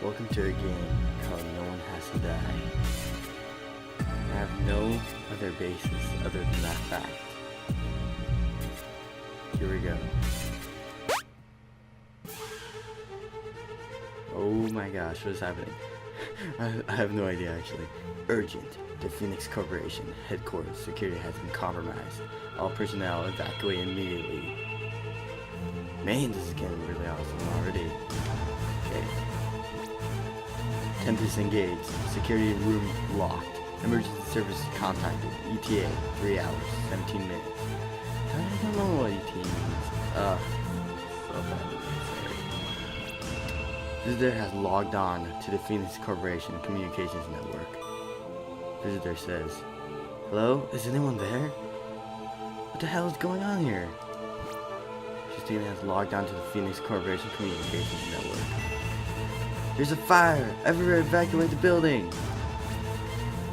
Welcome to a game called No One Has to Die. I have no other basis other than that fact. Here we go. Oh my gosh, what is happening? I have no idea actually. Urgent. The Phoenix Corporation headquarters security has been compromised. All personnel evacuate immediately. Man, this is getting really awesome already. Okay. Tempest engaged. Security room locked. Emergency services contacted. ETA 3 hours, 17 minutes. I don't know what ETA means. So bad. Visitor has logged on to the Phoenix Corporation Communications Network. Visitor says, "Hello? Is anyone there? What the hell is going on here?" Student has logged on to the Phoenix Corporation Communications Network. "There's a fire! Everyone evacuate the building!"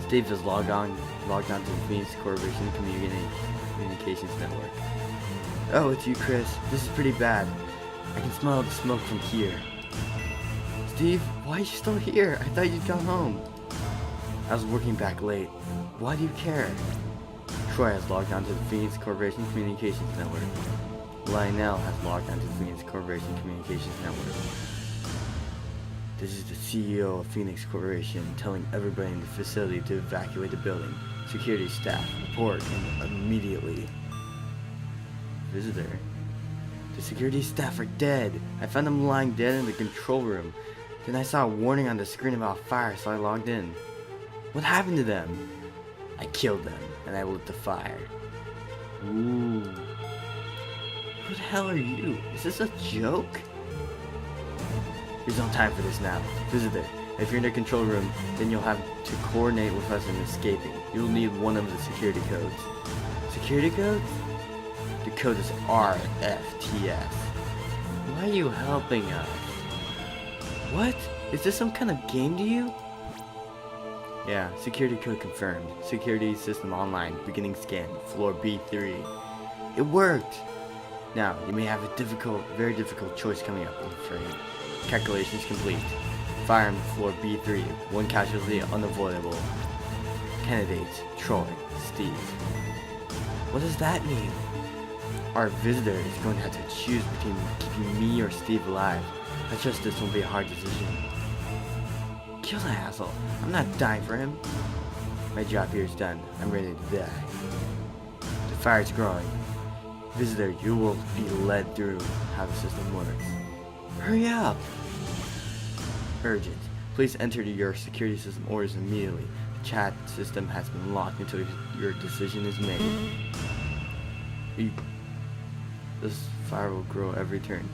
Steve has logged on to the Phoenix Corporation Communications Network. "Oh, it's you, Chris. This is pretty bad. I can smell the smoke from here." "Steve, why are you still here? I thought you'd gone home." "I was working back late. Why do you care?" Troy has logged on to the Phoenix Corporation Communications Network. Lionel has logged on to the Phoenix Corporation Communications Network. "This is the CEO of Phoenix Corporation telling everybody in the facility to evacuate the building. Security staff, report immediately." Visitor. "The security staff are dead. I found them lying dead in the control room. Then I saw a warning on the screen about fire, so I logged in." "What happened to them?" "I killed them, and I lit the fire." Ooh. Who the hell are you? Is this a joke? "There's no time for this now. Visitor, if you're in the control room, then you'll have to coordinate with us in escaping. You'll need one of the security codes." "Security codes?" "The code is RFTS. "Why are you helping us?" "What? Is this some kind of game to you?" "Yeah, security code confirmed. Security system online. Beginning scan. Floor B3. "It worked!" "Now, you may have a very difficult choice coming up, I'm afraid. Calculations complete. Fire on floor B3. One casualty unavoidable. Candidates, Troy, Steve." "What does that mean?" "Our visitor is going to have to choose between keeping me or Steve alive. I trust this won't be a hard decision." "Kill the asshole. I'm not dying for him." "My job here is done. I'm ready to die." "The fire's growing. Visitor, you will be led through how the system works." "Hurry up!" "Urgent. Please enter your security system orders immediately. The chat system has been locked until your decision is made." This fire will grow every turn.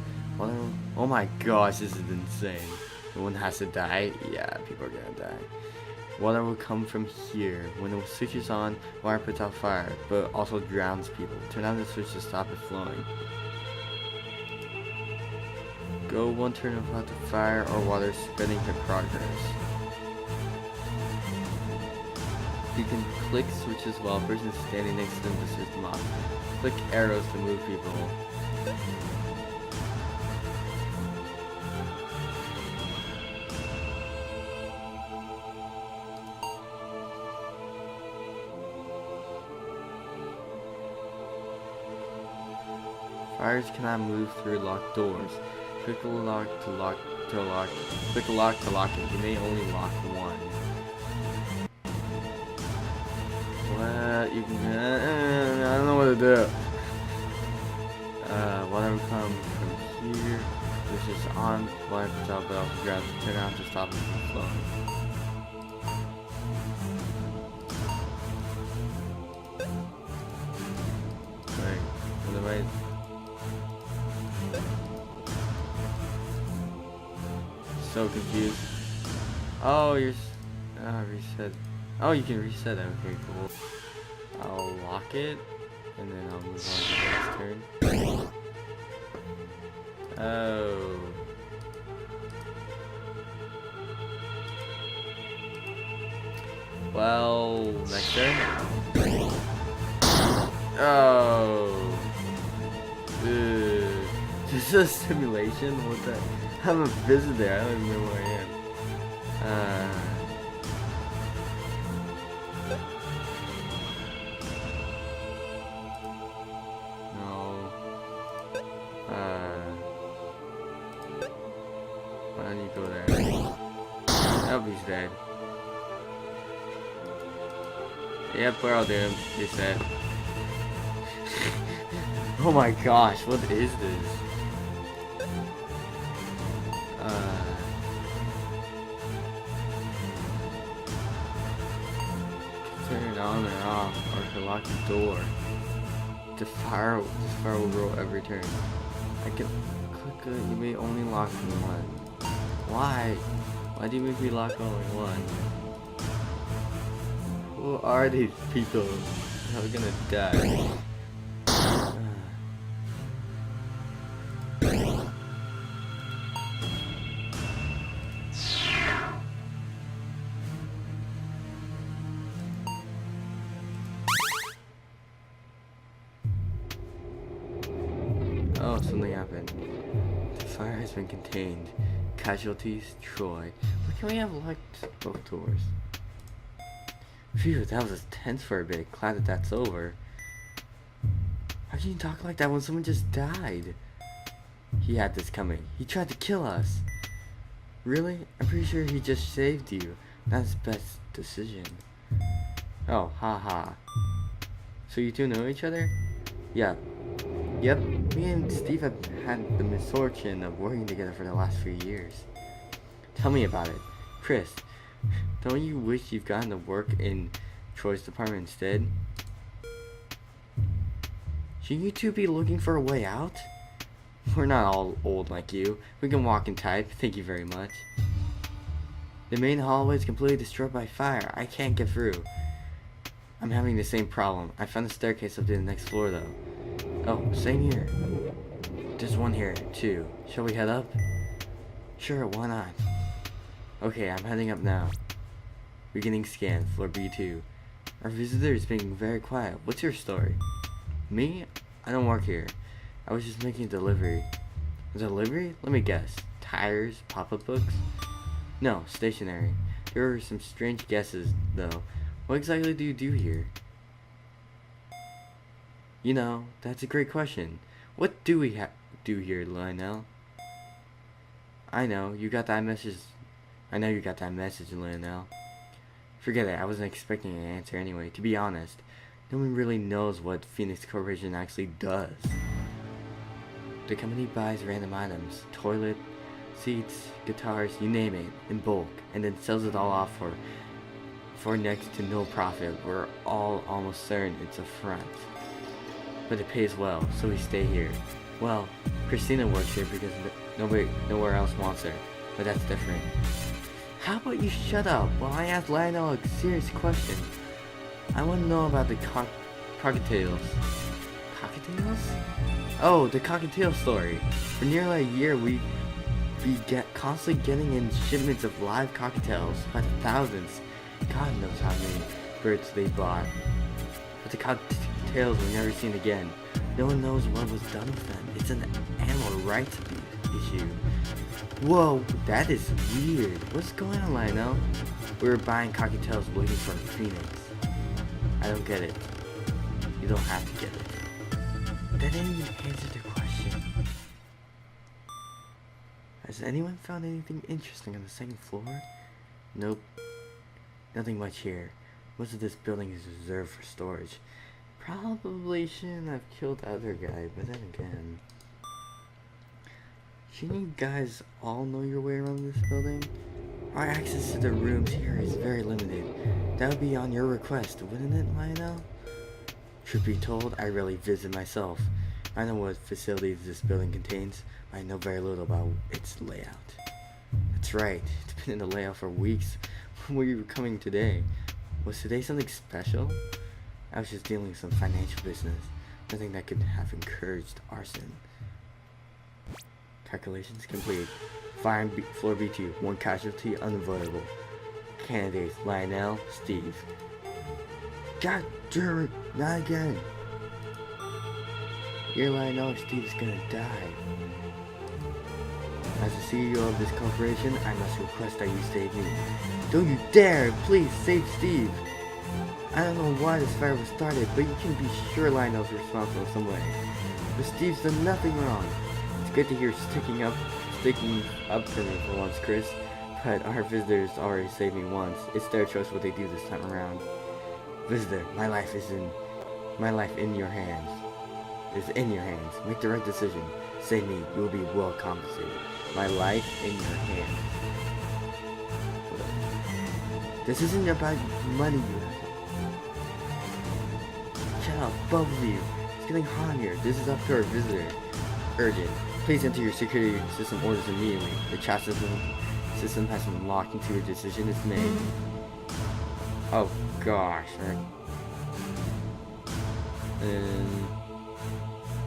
Oh my gosh, this is insane. No one has to die? Yeah, people are gonna die. "Water will come from here. When the switch is on, water puts out fire, but also drowns people. Turn on the switch to stop it flowing. Go one turn without the fire or water spreading to progress." You can click switches while a person is standing next to them to system off. Click arrows to move people. Fires cannot move through locked doors. Click a lock to lock Click a lock to lock it. You may only lock one. What? You can. I don't know what to do. Water will come from here. This is on. Water puts out, but also grabs. Turn on to stop it from flowing. Right. On the right. So confused. Oh, you're reset. Oh, you can reset it. Okay, cool. I'll lock it, and then I'll move on to the next turn. Oh. Well, next turn. Oh. Ugh. This is a simulation? What the? I'm a visitor. I don't even know where I am. No. Why don't you go there? I hope he's dead. Yep, we're all doomed, he said. Oh my gosh, what is this? Turn it on and off, or to lock the door. The fire will roll every turn. I can click it, you may only lock one. Why? Why do you make me lock only one? Who are these people? I'm gonna die. Oh, something happened. The fire has been contained. Casualties, Troy. But can we have locked both doors? Phew, that was tense for a bit. Glad that that's over. How can you talk like that when someone just died? He had this coming. He tried to kill us. Really? I'm pretty sure he just saved you. That's his best decision. Oh, haha. So you two know each other? Yeah. Yep. Me and Steve have had the misfortune of working together for the last few years. Tell me about it. Chris, don't you wish you've gotten to work in Troy's department instead? Should you two be looking for a way out? We're not all old like you. We can walk and type. Thank you very much. The main hallway is completely destroyed by fire. I can't get through. I'm having the same problem. I found a staircase up to the next floor though. Oh, same here. There's one here too. Shall we head up? Sure, why not? Okay, I'm heading up now. Beginning scan, floor B2. Our visitor is being very quiet. What's your story? Me? I don't work here. I was just making a delivery. A delivery? Let me guess. Tires? Pop-up books? No, stationery. There were some strange guesses, though. What exactly do you do here? You know, that's a great question. What do we do here, Lionel? I know you got that message, Lionel. Forget it, I wasn't expecting an answer anyway. To be honest, no one really knows what Phoenix Corporation actually does. The company buys random items, toilet seats, guitars, you name it, in bulk, and then sells it all off for next to no profit. We're all almost certain it's a front. But it pays well, so we stay here. Well, Christina works here because nowhere else wants her, but that's different. How about you shut up while I ask Lionel a serious question? I want to know about the cockatiels. Cockatiels? Oh, the cockatiel story. For nearly a year, we constantly getting in shipments of live cockatiels by the thousands. God knows how many birds they bought. But the cockatiels were never seen again. No one knows what was done with them. It's an animal rights issue. Whoa, that is weird. What's going on, Lionel? We were buying cockatiels looking for a phoenix. I don't get it. You don't have to get it. That didn't even answer the question. Has anyone found anything interesting on the second floor? Nope. Nothing much here. Most of this building is reserved for storage. Probably shouldn't have killed the other guy, but then again. Shouldn't you guys all know your way around this building? Our access to the rooms here is very limited. That would be on your request, wouldn't it, Lionel? Truth be told, I rarely visit myself. I know what facilities this building contains, but I know very little about its layout. That's right, it's been in the layout for weeks. When were you coming today? Was today something special? I was just dealing with some financial business. Nothing that could have encouraged arson. Calculations complete. Fire in floor B2. One casualty unavoidable. Candidates: Lionel, Steve. God, Jerry, not again. You're Lionel, Steve's gonna die. As the CEO of this corporation, I must request that you save me. Don't you dare! Please save Steve! I don't know why this fire was started, but you can be sure Lionel's responsible in some way. But Steve's done nothing wrong. It's good to hear you sticking up for me for once, Chris. But our visitors already saved me once. It's their choice what they do this time around. Visitor, my life in your hands. Is in your hands. Make the right decision. Save me. You will be well compensated. My life in your hands. This isn't about money, you have. Shut up, both of you. It's getting hot here. This is up to our visitor. Urgent. Please enter your security system orders immediately. The chat system has been locked until your decision is made. Oh gosh.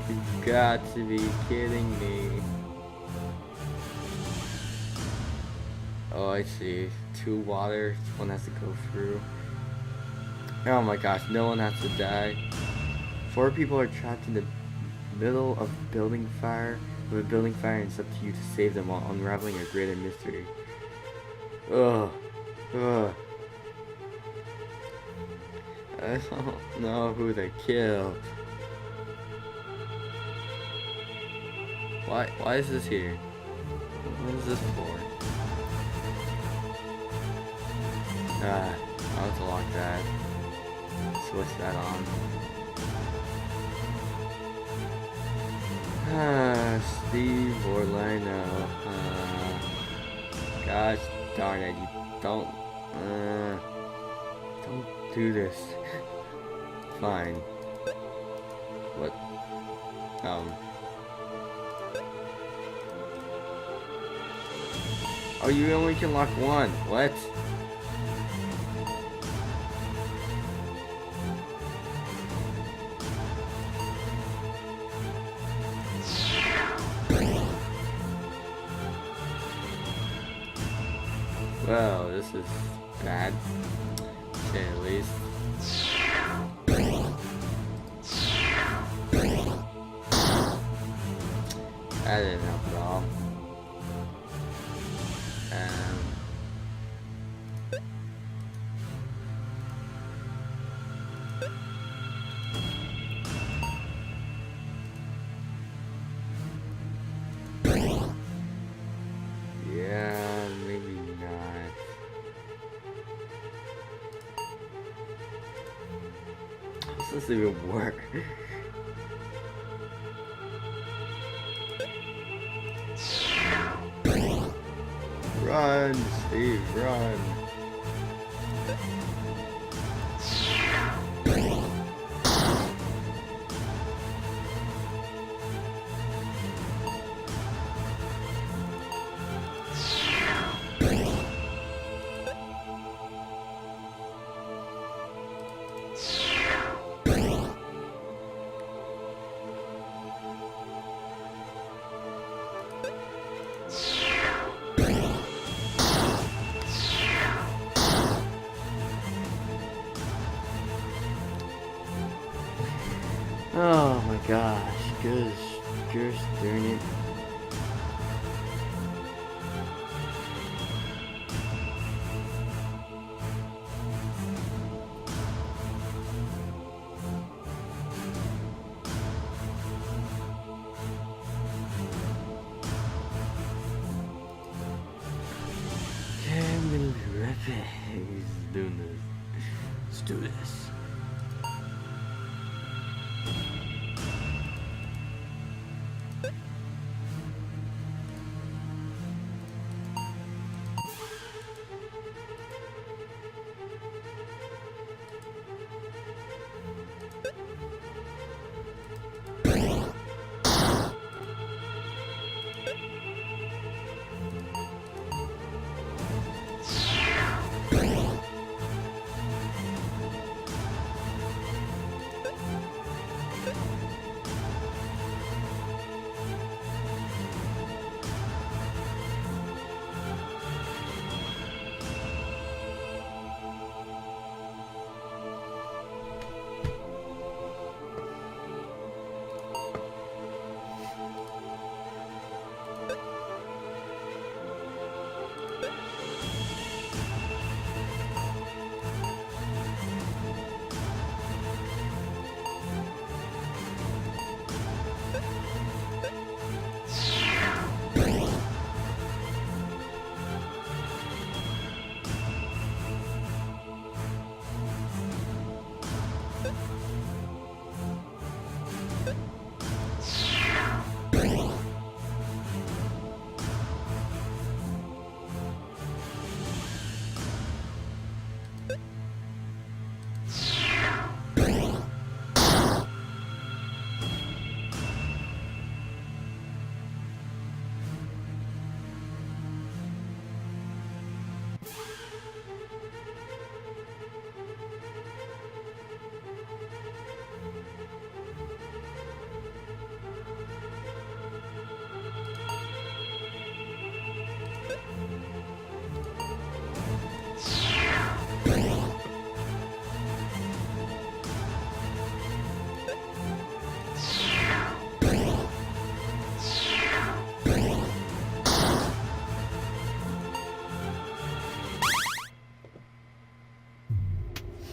You've got to be kidding me. Oh, I see. 2 water, one has to go through. Oh my gosh, no one has to die. 4 people are trapped in the middle of a building fire, and it's up to you to save them while unraveling a greater mystery. Ugh. I don't know who to kill. Why is this here? What is this for? I'll have to lock that. Switch that on. Steve or Lionel. Gosh darn it, you don't do this. Fine. What? Oh, you only can lock one. What? Well, this is bad. Okay, at least. That didn't help at all. Yeah, maybe not. How does this even work? Run, Steve, run. Oh my gosh, gosh darn it. Okay, I'm gonna be right back. He's doing this. Let's do this.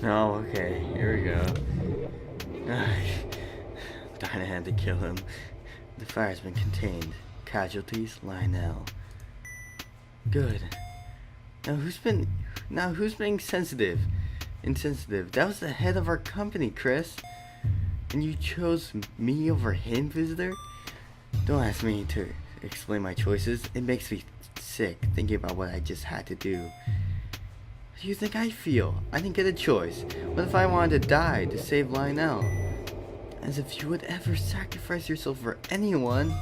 Oh, okay. Here we go. Darn, I had to kill him. The fire's been contained. Casualties, Lionel. Good. Now who's being sensitive? Insensitive. That was the head of our company, Chris. And you chose me over him, visitor? Don't ask me to explain my choices. It makes me sick thinking about what I just had to do. How do you think I feel? I didn't get a choice. What if I wanted to die to save Lionel? As if you would ever sacrifice yourself for anyone.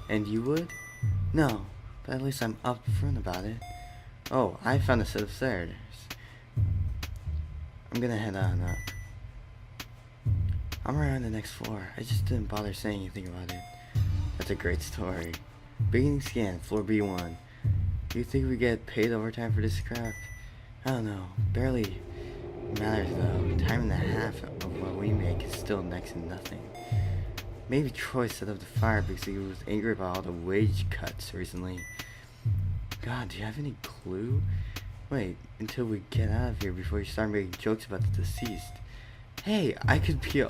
And you would? No, but at least I'm upfront about it. Oh, I found a set of stairs. I'm gonna head on up. I'm right on the next floor. I just didn't bother saying anything about it. That's a great story. Beginning scan, floor B1. Do you think we get paid overtime for this crap? I don't know. Barely matters though. Time and a half of what we make is still next to nothing. Maybe Troy set up the fire because he was angry about all the wage cuts recently. God, do you have any clue? Wait until we get out of here before you start making jokes about the deceased. Hey, I could be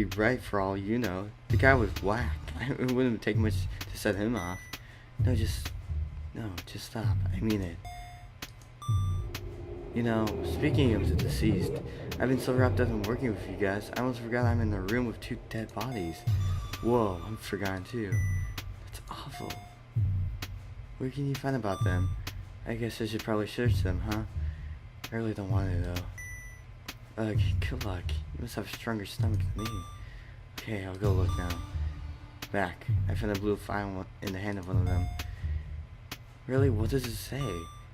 right for all you know. The guy was whack. It wouldn't take much to set him off. No, just stop. I mean it. You know, speaking of the deceased, I've been so wrapped up in working with you guys, I almost forgot I'm in the room with 2 dead bodies. Whoa, I'm forgotten too. That's awful. What can you find about them? I guess I should probably search them, huh? I really don't want to though. Ugh, good luck. You must have a stronger stomach than me. Okay, I'll go look now. Back. I found a blue file in the hand of one of them. Really? What does it say?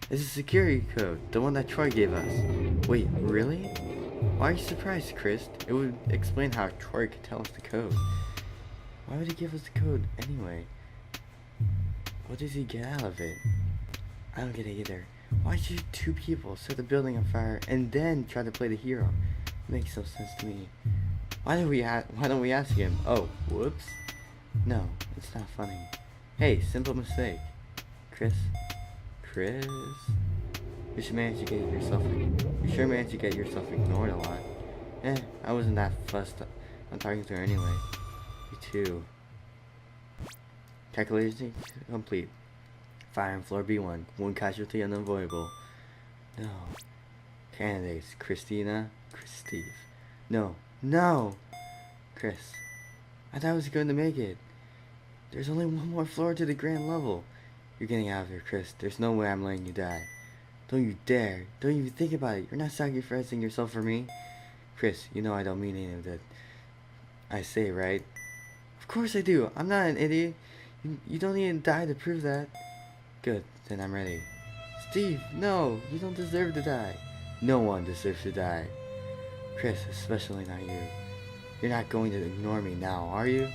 It's a security code, the one that Troy gave us. Wait, really? Why are you surprised, Chris? It would explain how Troy could tell us the code. Why would he give us the code anyway? What does he get out of it? I don't get it either. Why should 2 people set the building on fire and then try to play the hero? It makes no sense to me. Why don't we ask him? Oh, whoops. No, it's not funny. Hey, simple mistake. Chris? You sure managed to get yourself ignored a lot. I wasn't that fussed on talking to her anyway. You too. Calculation complete. Fire on floor B1. 1 casualty unavoidable. No. Candidates. Christina. Steve. No. Chris. I thought I was going to make it. There's only 1 more floor to the grand level. You're getting out of here, Chris. There's no way I'm letting you die. Don't you dare. Don't even think about it. You're not sacrificing yourself for me. Chris, you know I don't mean any of that I say, right? Of course I do. I'm not an idiot. You don't need to die to prove that. Good, then I'm ready. Steve, no. You don't deserve to die. No one deserves to die. Chris, especially not you. You're not going to ignore me now, are you?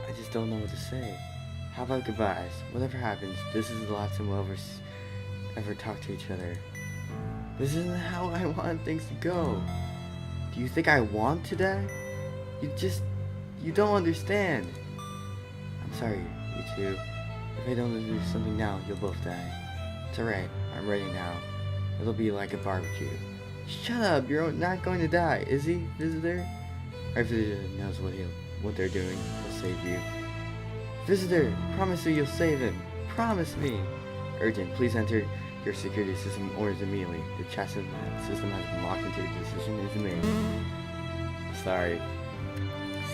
I just don't know what to say. How about goodbyes? Whatever happens, this is the last time we'll ever talk to each other. This isn't how I want things to go. Do you think I want to die? You don't understand. I'm sorry, you two. If I don't do something now, you'll both die. It's alright, I'm ready now. It'll be like a barbecue. Shut up, you're not going to die, is he, visitor? Our visitor knows what they're doing. He'll save you. Visitor, promise me you'll save him. Promise me. Urgent, please enter your security system orders immediately. The chat system has been locked until your decision is made. Sorry,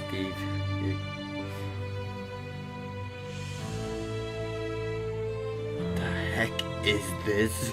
Steve. What the heck is this?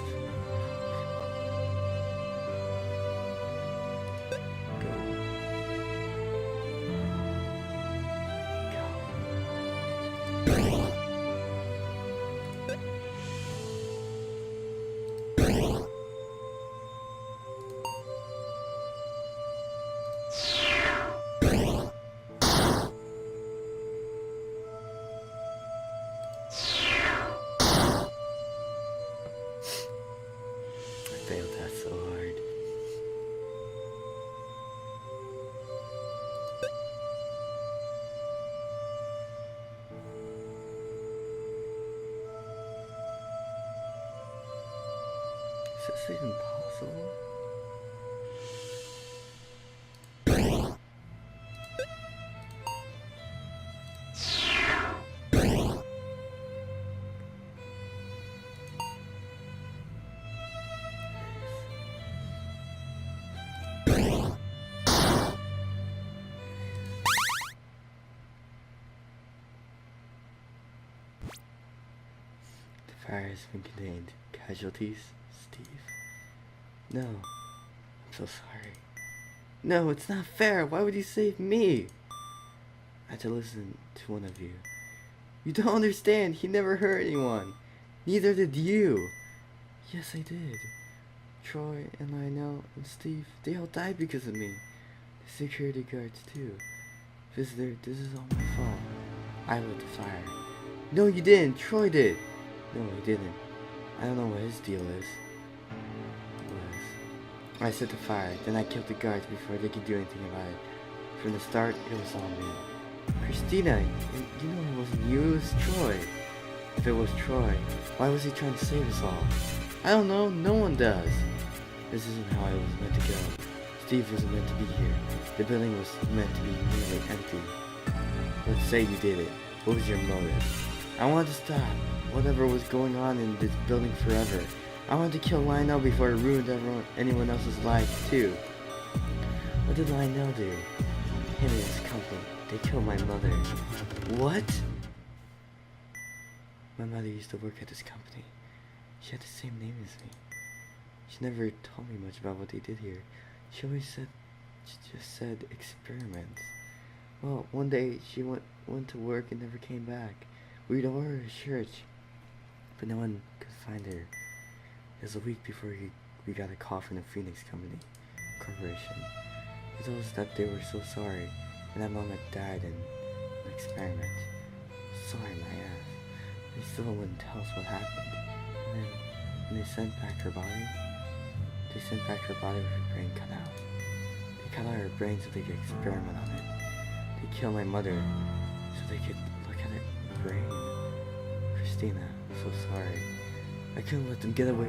Failed that so hard. Is this even possible? The fire has been contained. Casualties? Steve. No. I'm so sorry. No, it's not fair. Why would you save me? I had to listen to one of you. You don't understand. He never hurt anyone. Neither did you. Yes, I did. Troy and Lionel and Steve, they all died because of me. The security guards too. Visitor, this is all my fault. I lit the fire. No, you didn't. Troy did. No, he didn't. I don't know what his deal is. I set the fire, then I killed the guards before they could do anything about it. From the start, it was all me. Christina, you know it wasn't you, it was Troy. If it was Troy, why was he trying to save us all? I don't know, no one does. This isn't how I was meant to go. Steve wasn't meant to be here. The building was meant to be nearly empty. Let's say you did it. What was your motive? I wanted to stop whatever was going on in this building forever. I wanted to kill Lionel before it ruined anyone else's life too. What did Lionel do? Him and his company. They killed my mother. What? My mother used to work at this company. She had the same name as me. She never told me much about what they did here. She just said experiments. Well, one day she went to work and never came back. We'd ordered a church, but no one could find her. It was a week before we got a call from the Phoenix Corporation. They told us that they were so sorry, and that Mom had died in an experiment. Sorry, my ass. They still wouldn't tell us what happened. And then, when they sent back her body with her brain cut out. They cut out her brain so they could experiment on it. They killed my mother so they could look at her brain. Christina, I'm so sorry. I couldn't let them get away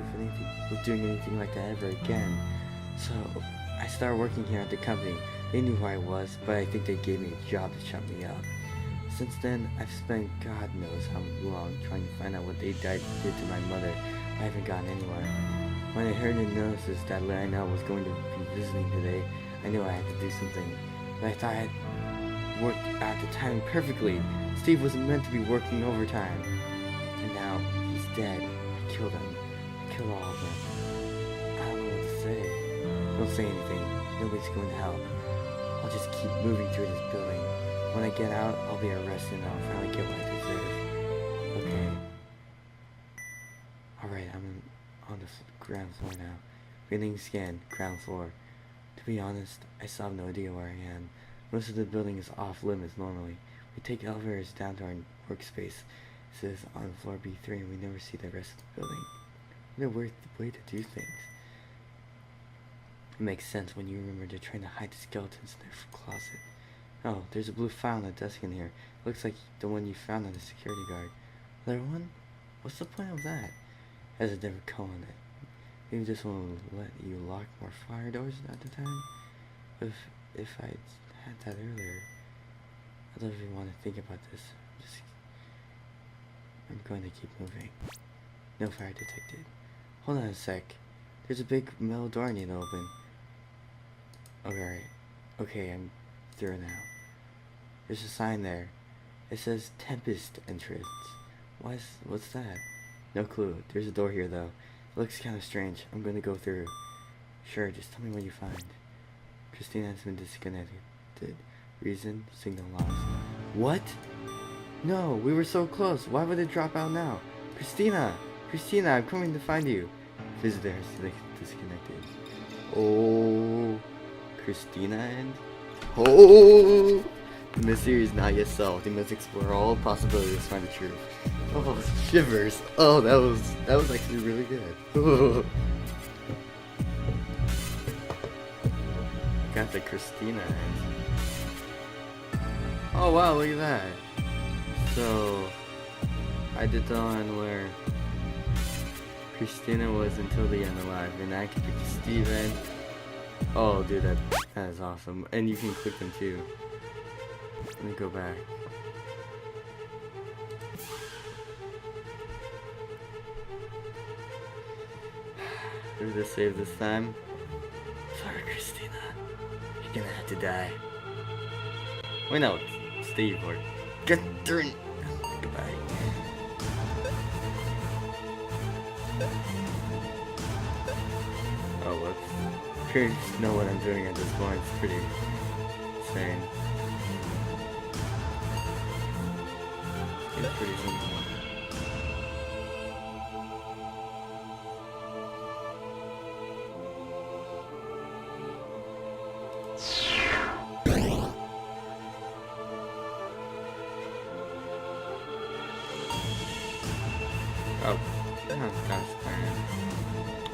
with doing anything like that ever again. So I started working here at the company. They knew who I was, but I think they gave me a job to shut me up. Since then, I've spent God knows how long trying to find out what they did to my mother. I haven't gotten anywhere. When I heard the notices that Lionel was going to be visiting today, I knew I had to do something. But I thought I had worked out the timing perfectly. Steve wasn't meant to be working overtime. And now, he's dead. I killed him. I killed all of them. I don't know what to say. Don't say anything. Nobody's going to help. I'll just keep moving through this building. When I get out, I'll be arrested and I'll finally get what I deserve. Okay. Alright, I'm on the ground floor now. Feeling scan, ground floor. To be honest, I still have no idea where I am. Most of the building is off limits normally. We take elevators down to our workspace. It says on floor B3 and we never see the rest of the building. What a weird way to do things. It makes sense when you remember they're trying to hide the skeletons in their closet. Oh, there's a blue file on the desk in here. Looks like the one you found on the security guard. Another one? What's the point of that? Has a different code on it. Maybe this one will let you lock more fire doors at the time? If I had that earlier. I don't even want to think about this. I'm going to keep moving. No fire detected. Hold on a sec. There's a big metal door I need to open. Alright. Okay, I'm through now. There's a sign there. It says Tempest Entrance. What's that? No clue. There's a door here though. It looks kind of strange. I'm going to go through. Sure, just tell me what you find. Christina has been disconnected. Reason? Signal lost. What? No, we were so close. Why would it drop out now? Christina! Christina, I'm coming to find you. Visitor has disconnected. Oh, Christina and... Oh! The mystery is not yet solved. You must explore all possibilities to find the truth. Oh, shivers. Oh, that was actually really good. Got the Christina end. Oh wow, look at that. So I did the one where Christina was until the end alive, and I could pick Steven. Oh dude, that is awesome. And you can click them too. Let me go back. Did I save this time? Sorry, Christina. Christina, you're gonna have to die. Wait, no, it's Steve or Catherine. Goodbye. Oh, whoops. Curious to know what I'm doing at this point. It's pretty insane. It's pretty simple. Oh, that's fine.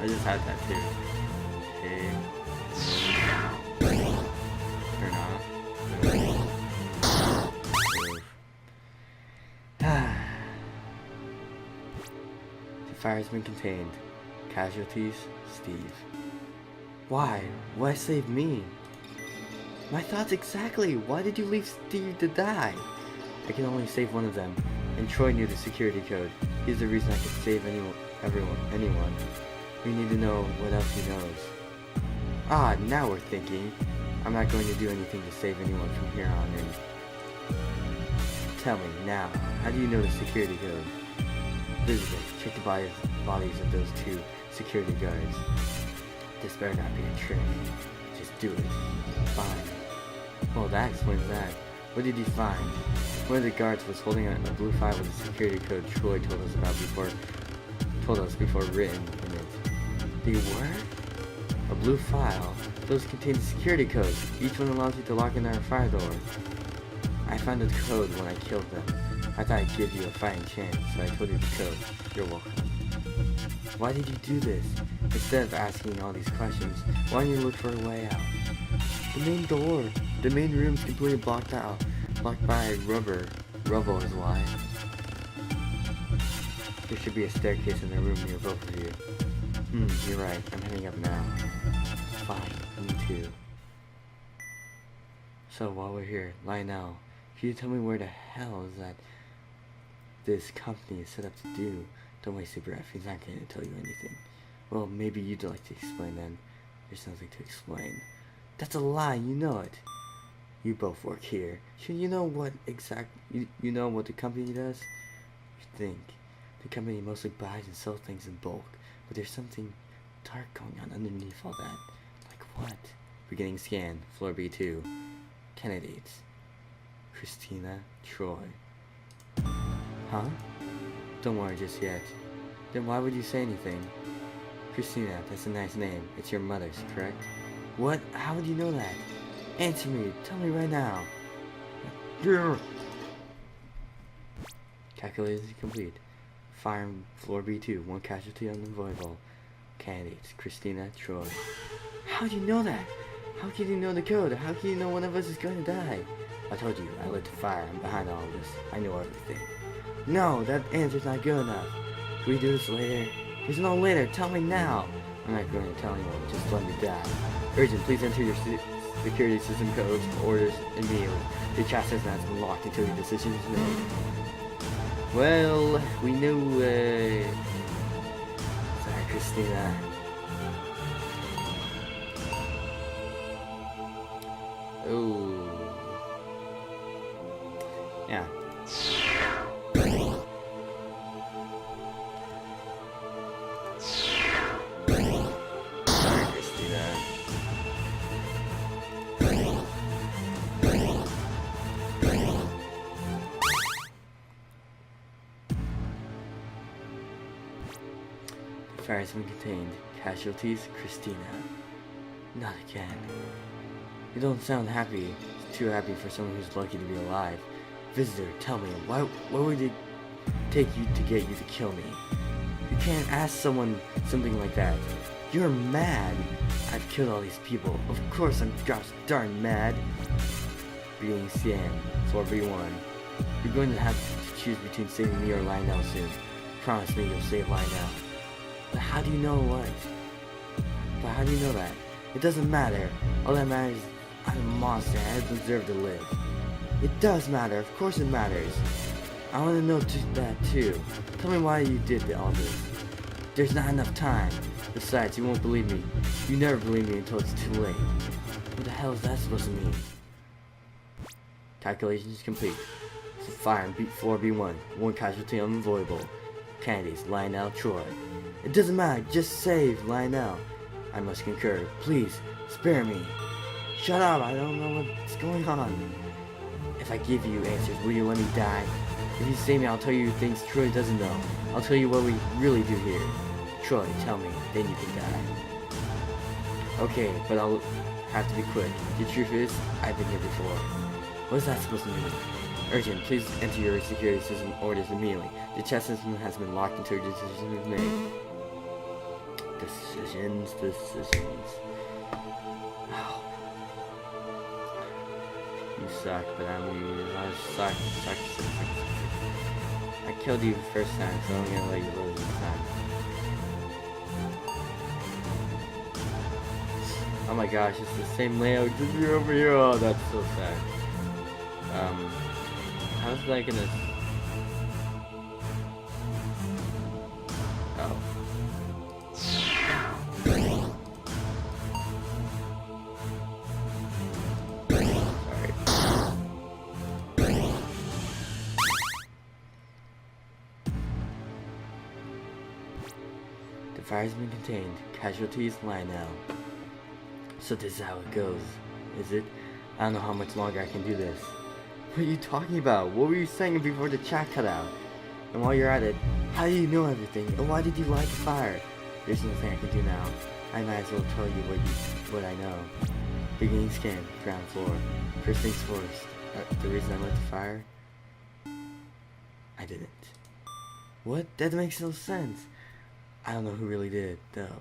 I just had that too. Okay. Turn off. The fire has been contained. Casualties, Steve. Why? Why save me? My thoughts exactly. Why did you leave Steve to die? I can only save one of them. And Troy knew the security code. He's the reason I could save anyone. We need to know what else he knows. Ah, now we're thinking. I'm not going to do anything to save anyone from here on in. Tell me, now, how do you know the security code? Visitor, check the bodies of those 2 security guards. This better not be a trick. Just do it. Fine. Well, that explains that. What did you find? One of the guards was holding a blue file with the security code Troy told us before written in it. They were? A blue file? Those contain the security codes. Each one allows you to lock in our fire door. I found the code when I killed them. I thought I'd give you a fighting chance, so I told you the code. You're welcome. Why did you do this? Instead of asking all these questions, why didn't you look for a way out? The main door. The main room's completely blocked out. Blocked by rubble is why. There should be a staircase in the room near both of you. You're right. I'm heading up now. Fine, me too. So while we're here, Lionel, can you tell me where the hell is that this company is set up to do? Don't waste your breath. He's not going to tell you anything. Well, maybe you'd like to explain then. There's nothing to explain. That's a lie. You know it. You both work here. Should you know what you know what the company does? You think. The company mostly buys and sells things in bulk, but there's something dark going on underneath all that. Like what? Beginning scan, floor B2. Candidates. Christina, Troy. Huh? Don't worry just yet. Then why would you say anything? Christina, that's a nice name. It's your mother's, correct? What? How would you know that? Answer me. Tell me right now. Calculation complete. Fire floor B2. 1 casualty unavoidable. Candidates. Christina, Troy. How do you know that? How can you know the code? How can you know one of us is going to die? I told you. I lit the fire. I'm behind all of this. I know everything. No, that answer's not good enough. Can we do this later? There's no later. Tell me now. I'm not going to tell anyone. Just let me die. Urgent, please enter your security system codes orders immediately. The chat says that's been locked until your decision is made. Well, we knew, sorry, Christina. Oh. Yeah. Fire has been contained. Casualties, Christina. Not again. You don't sound happy. Too happy for someone who's lucky to be alive. Visitor, tell me, why would it take you to get you to kill me? You can't ask someone something like that. You're mad. I've killed all these people. Of course I'm gosh darn mad. Being scan, floor B1. You're going to have to choose between saving me or Lionel soon. Promise me you'll save Lionel. But how do you know what? But how do you know that? It doesn't matter. All that matters is I'm a monster and I deserve to live. It does matter. Of course it matters. I want to know that too. Tell me why you did all this. There's not enough time. Besides, you won't believe me. You never believe me until it's too late. What the hell is that supposed to mean? Calculations complete. So fire on floor B1. One casualty unavoidable. Candidates, Lionel, Troy. It doesn't matter, just save Lionel. I must concur. Please, spare me. Shut up, I don't know what's going on. If I give you answers, will you let me die? If you save me, I'll tell you things Troy doesn't know. I'll tell you what we really do here. Troy, tell me, then you can die. Okay, but I'll have to be quick. The truth is, I've been here before. What is that supposed to mean? Urgent, please enter your security system orders immediately. The chat system has been locked until your decision is made. Decisions. Oh. You suck, but I suck. I killed you the first time, so I'm gonna let you live this time. Oh my gosh, it's the same layout just here over here. Oh, that's so sad. How's that gonna... Oh. The fire's been contained. Casualties line now. So this is how it goes, is it? I don't know how much longer I can do this. What are you talking about? What were you saying before the chat cut out? And while you're at it, how do you know everything? And why did you light the fire? There's nothing I can do now. I might as well tell you what I know. Beginning scan, ground floor. First things first. The reason I lit the fire? I didn't. What? That makes no sense. I don't know who really did, though.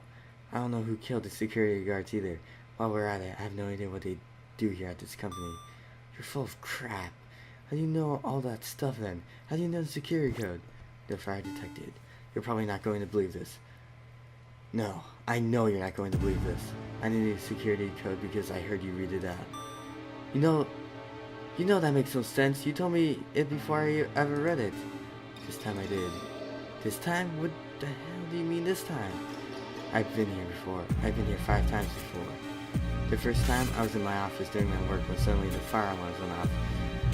I don't know who killed the security guards either. While we're at it, I have no idea what they do here at this company. You're full of crap. How do you know all that stuff then? How do you know the security code? The fire detected. You're probably not going to believe this. No, I know you're not going to believe this. I need a security code because I heard you read it out. You know that makes no sense. You told me it before I ever read it. This time I did. This time? What the hell do you mean this time? I've been here before. I've been here 5 times before. The first time, I was in my office doing my work when suddenly the fire alarms went off.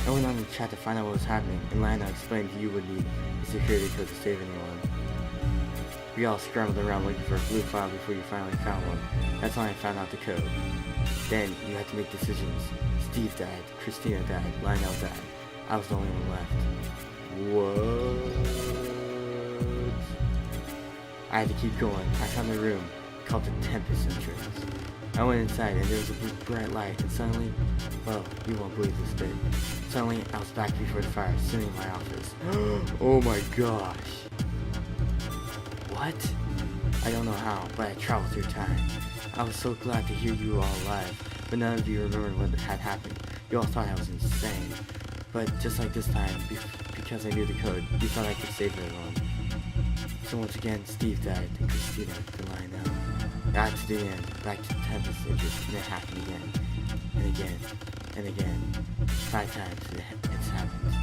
I went on the chat to find out what was happening, and Lana explained you would need a security code to save anyone. We all scrambled around looking for a blue file before you finally found one. That's when I found out the code. Then, you had to make decisions. Steve died, Christina died, Lionel died. I was the only one left. What? I had to keep going. I found a room called the Tempest entrance. I went inside and there was a bright light, and suddenly, well, you won't believe this bit. Suddenly, I was back before the fire, sitting in my office. Oh my gosh. What? I don't know how, but I traveled through time. I was so glad to hear you were all alive, but none of you remembered what had happened. You all thought I was insane. But just like this time, because I knew the code, you thought I could save everyone. So once again, Steve died, then Christina, then Lionel. Back to the end, back to the Tempest entrance, and it happened again. And again, and again. 5 times, and it's happened.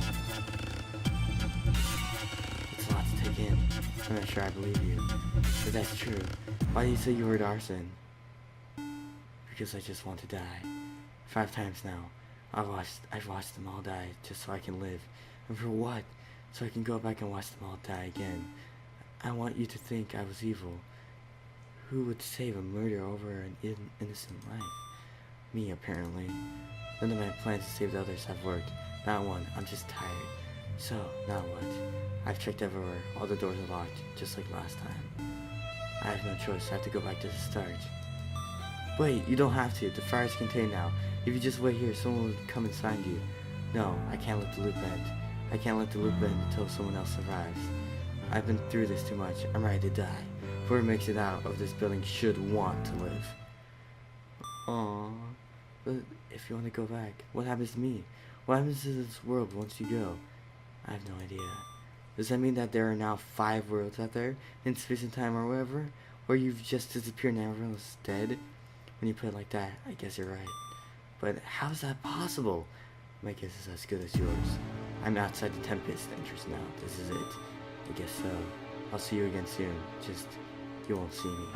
It's a lot to take in. I'm not sure I believe you. But that's true. Why do you say you heard arson? Because I just want to die. 5 times now. I've watched them all die just so I can live. And for what? So I can go back and watch them all die again. I want you to think I was evil. Who would save a murder over an innocent life? Me, apparently. None of my plans to save the others have worked. Not one. I'm just tired. So, now what? I've checked everywhere. All the doors are locked, just like last time. I have no choice. I have to go back to the start. Wait, you don't have to. The fire's contained now. If you just wait here, someone will come and find you. No, I can't let the loop end. I can't let the loop end until someone else survives. I've been through this too much. I'm ready to die. Whoever makes it out of this building should want to live. Aww. But if you want to go back, what happens to me? What happens to this world once you go? I have no idea. Does that mean that there are now 5 worlds out there, in space and time or whatever? Or you've just disappeared and everyone's dead? When you put it like that, I guess you're right. But how's that possible? My guess is as good as yours. I'm outside the Tempest entrance now. This is it. I guess so. I'll see you again soon. Just, you won't see me.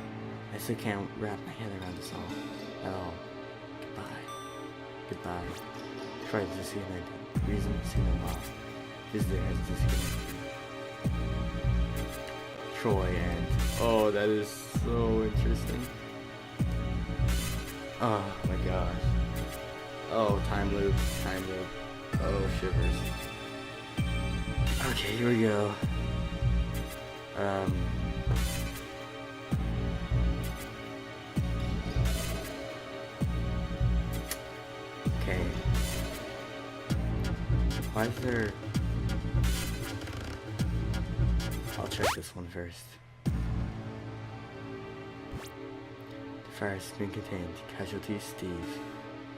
I still can't wrap my head around this all at all. Goodbye. Goodbye. Try to see an ending. Reason to see no loss. Visitor has disconnected. Troy and oh, that is so interesting. Oh my gosh. Oh, time loop. Time loop. Oh, shivers. Okay, here we go. Okay. Why is there... I'll check this one first. The fire has been contained. Casualties, Steve.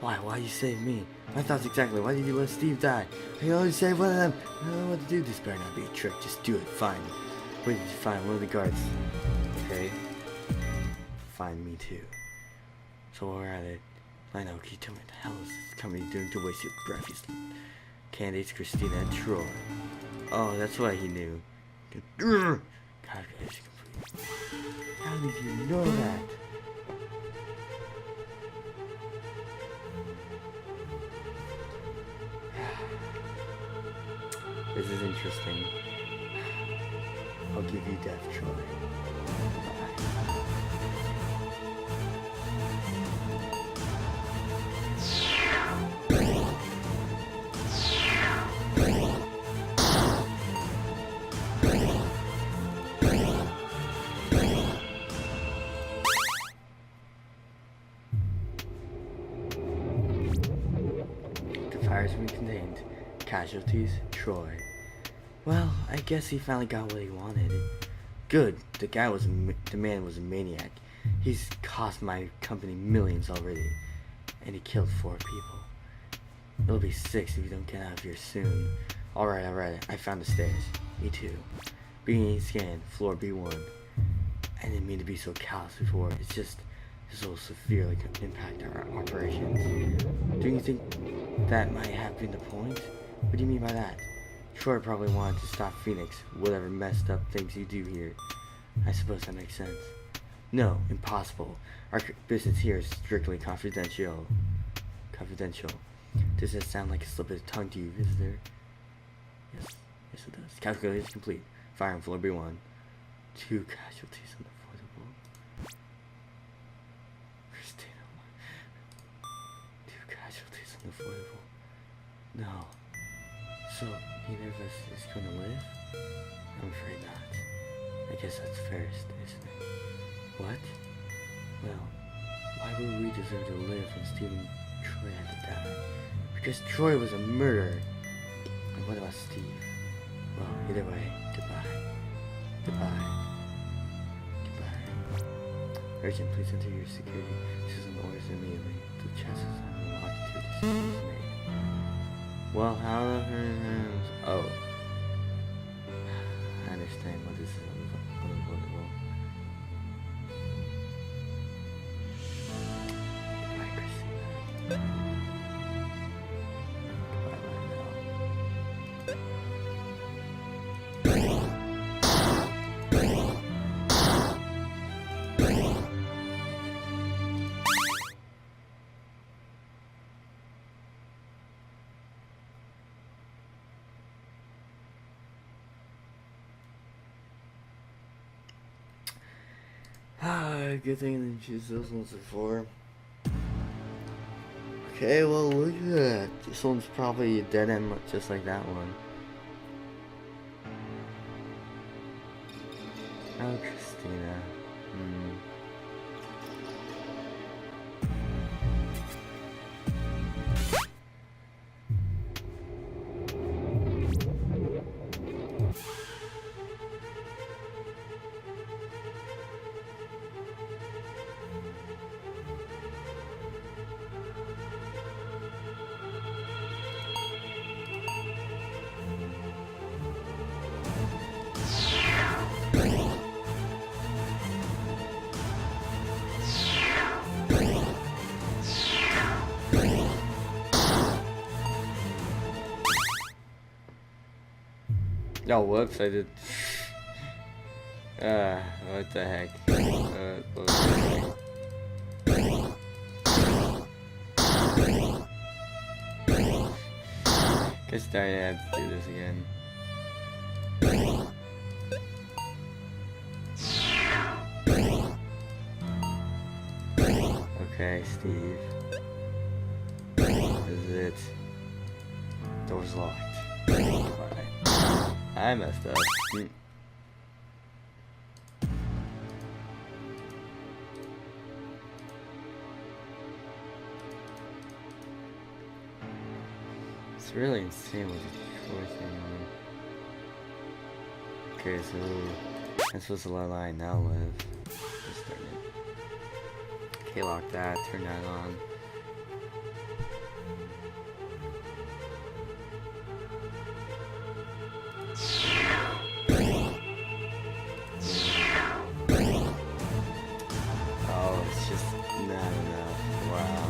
Why? Why you save me? My thoughts exactly. Why did you let Steve die? I can only save one of them. I don't know what to do. This better not be a trick. Just do it. Fine. Where did you find one of the guards? Okay. Find me too. So while we're at it, I know. Can you tell me what the hell is this company doing to waste your breath? Candidates Christina and Troy. Oh, that's why he knew. Calculation complete. How did you know that? This is interesting. I'll give you death, Troy. The fire's been contained. Casualties, Troy. Well, I guess he finally got what he wanted. Good. The man was a maniac. He's cost my company millions already. And he killed 4 people. It'll be 6 if you don't get out of here soon. Alright. I found the stairs. Me too. Being scanned, floor B1. I didn't mean to be so callous before. It's just this will severely impact our operations. Do you think that might have been the point? What do you mean by that? Troy probably wanted to stop Phoenix, whatever messed up things you do here. I suppose that makes sense. No, impossible. Our business here is strictly confidential. Does that sound like a slip of the tongue to you, visitor? Yes it does. Calculation complete. Fire on floor B1. 2 casualties on the portable. Christina. 2 casualties on the portable. No. So, neither of us is going to live? I'm afraid not. I guess that's fairest, isn't it? What? Well, why would we deserve to live when Steve and Troy had to die? Because Troy was a murderer. And what about Steve? Well, either way, goodbye. Urgent, please enter your security system orders immediately. The chances are unlocked to decisions made. Well, how the oh. I understand what this is unavoidable. Goodbye, Christina. Goodbye, good thing they choose those ones before. Okay, well look at that. This one's probably a dead end just like that one. Oh, Christina. Oh, whoops, I did. What the heck? Guess I have to do this again. Okay, Steve. This is it. Door's locked. Alright. I messed up. It's really insane with the Troy thing on. Okay, so I'm supposed to let line now live. Just turn it. Okay, lock that, turn that on. Oh, it's just not enough. Wow.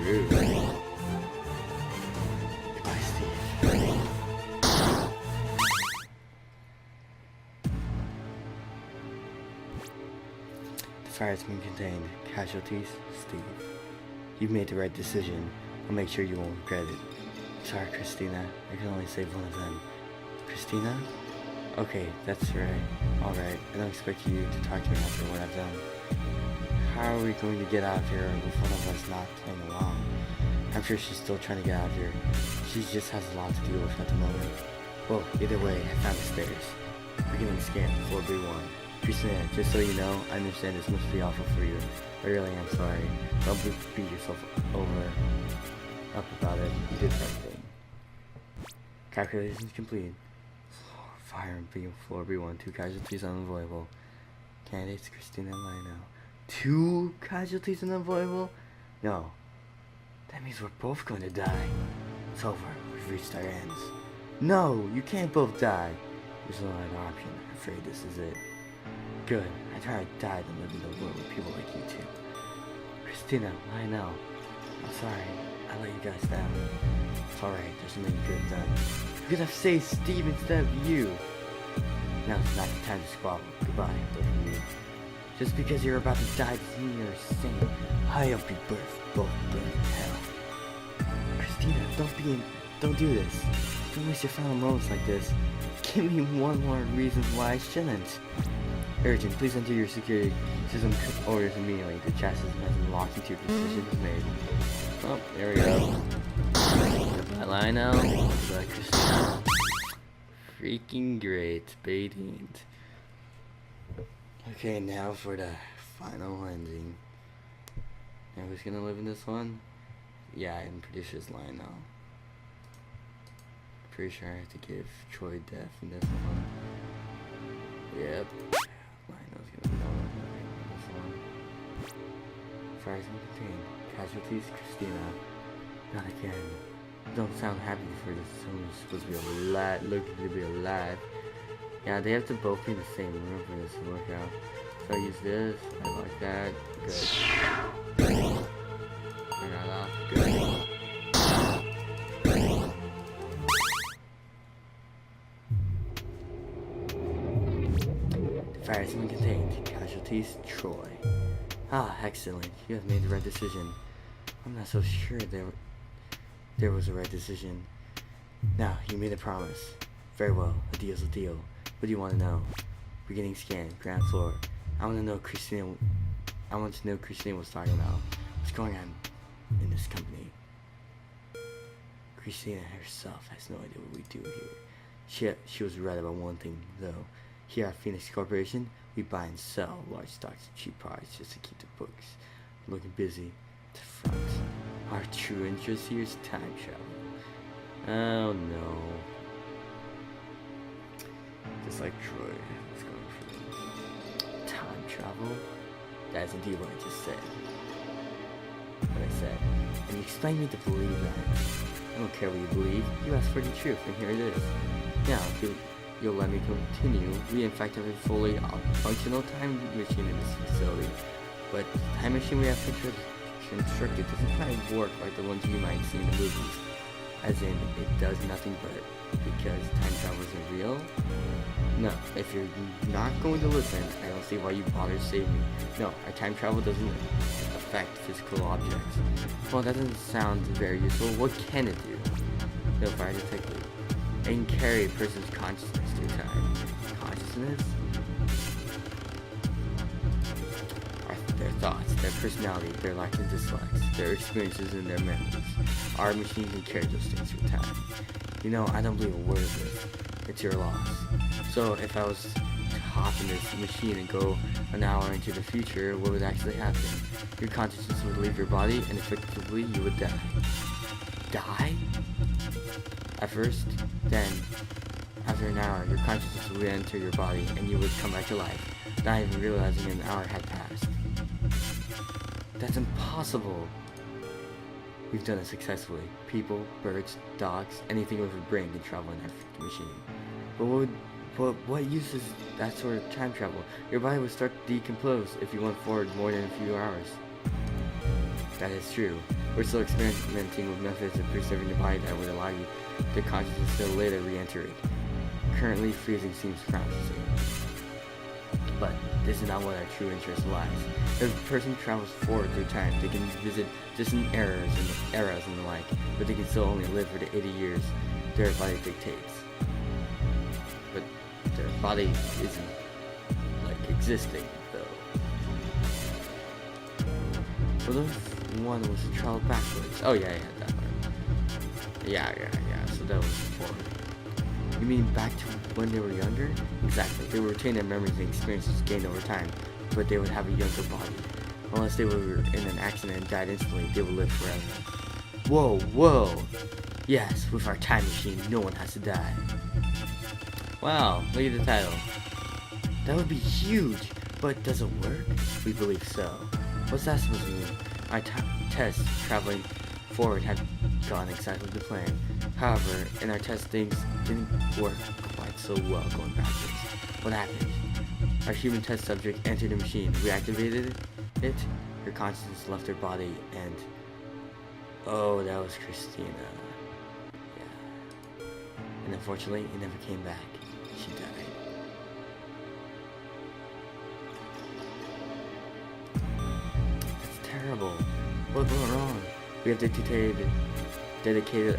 Rude. Goodbye, Steve. The fire has been contained. Casualties, Steve. You've made the right decision. I'll make sure you won't regret it. Sorry, Christina. I can only save one of them. Christina? Okay, that's right. Alright, I don't expect you to talk to me after what I've done. How are we going to get out of here with one of us not playing along? I'm sure she's still trying to get out of here. She just has a lot to deal with at the moment. Well, either way, I found the stairs. Beginning scan, floor B1. Christina, just so you know, I understand this must be awful for you. I really am sorry. Don't beat yourself up about it. You did the right thing. Calculations complete. Fire and floor B1. 2 casualties unavoidable. Candidates Christina and Lionel. 2 casualties unavoidable? No. That means we're both going to die. It's over. We've reached our ends. No, you can't both die. There's no other option. I'm afraid this is it. Good. I'd rather die than live in the world with people like you two. Christina, Lionel. I'm sorry. I let you guys down. It's alright. There's nothing you could have done. You could have saved Steve instead of you. Now it's not the time to squabble. Goodbye, both of you. Just because you're about to die doesn't mean you're a saint. I hope you both burn in hell. Christina, don't do this. Don't waste your final moments like this. Give me one more reason why I shouldn't. Urgent, please enter your security system orders immediately. The chassis has been locked until your decision is made. Oh, there we go. Goodbye, Lionel. Goodbye, Christina. Freaking great. Baiting. Okay, now for the final ending. Now who's gonna live in this one? Yeah, I'm pretty sure it's Lionel. Pretty sure I have to give Troy death in this one. Yep. Lionel's gonna be the one in this one. Fires contained. Casualties, Christina. Not again. Don't sound happy for this. Someone's supposed to be alive, looking to be alive. Yeah, they have to both be in the same room for this to work out. So I use this. I like that. Good. Turn that off. Good. The fire has been contained. Casualties, Troy. Ah, excellent. You have made the right decision. I'm not so sure there was a right decision. Now, you made a promise. Very well. A deal's a deal. What do you want to know? Beginning scan, ground floor. I want to know Christina was talking about. What's going on in this company? Christina herself has no idea what we do here. She was right about one thing, though. Here at Phoenix Corporation, we buy and sell large stocks at cheap price just to keep the books looking busy to front. Our true interest here is time travel. Oh no. Just like Troy was going for time travel. That's indeed what I just said. What I said. And you expect me to believe that. I don't care what you believe. You asked for the truth, and here it is. Now, if you'll let me continue, we in fact have a fully functional time machine in this facility. But the time machine we have constructed doesn't quite work like the ones you might see in the movies. As in, it does nothing but because time travel isn't real? No, if you're not going to listen, I don't see why you bother saving me. No, our time travel doesn't affect physical objects. Well, that doesn't sound very useful. What can it do? No, fire detective. It can carry a person's consciousness through time. Consciousness? Their thoughts, their personality, their likes and dislikes, their experiences and their memories. Our machine can carry those things through time. You know, I don't believe a word of this. It's your loss. So if I was to hop in this machine and go an hour into the future, what would actually happen? Your consciousness would leave your body and effectively you would die. Die? At first, then, after an hour, your consciousness would enter your body and you would come back to life, not even realizing an hour had passed. That's impossible. We've done it successfully. People, birds, dogs, anything with a brain can travel in that machine. But what use is that sort of time travel? Your body would start to decompose if you went forward more than a few hours. That is true. We're still experimenting with methods of preserving the body that would allow you the consciousness to later re-enter it. Currently, freezing seems promising. But this is not what our true interest lies. If a person travels forward through time, they can visit distant eras and the like, but they can still only live for the 80 years their body dictates. But their body isn't, like, existing, though. What if one was to travel backwards? Oh, yeah, that one. Yeah, so that was forward. You mean back to when they were younger? Exactly. They would retain their memories and experiences gained over time, but they would have a younger body. Unless they were in an accident and died instantly, they would live forever. Whoa! Yes, with our time machine, no one has to die. Wow, look at the title. That would be huge, but does it work? We believe so. What's that supposed to mean? Our test traveling forward had gone exactly to plan. However, in our test things didn't work quite so well going backwards. What happened? Our human test subject entered the machine, reactivated it, her consciousness left her body, and... oh, that was Christina. Yeah. And unfortunately, it never came back. She died. That's terrible. What went wrong? We have dedicated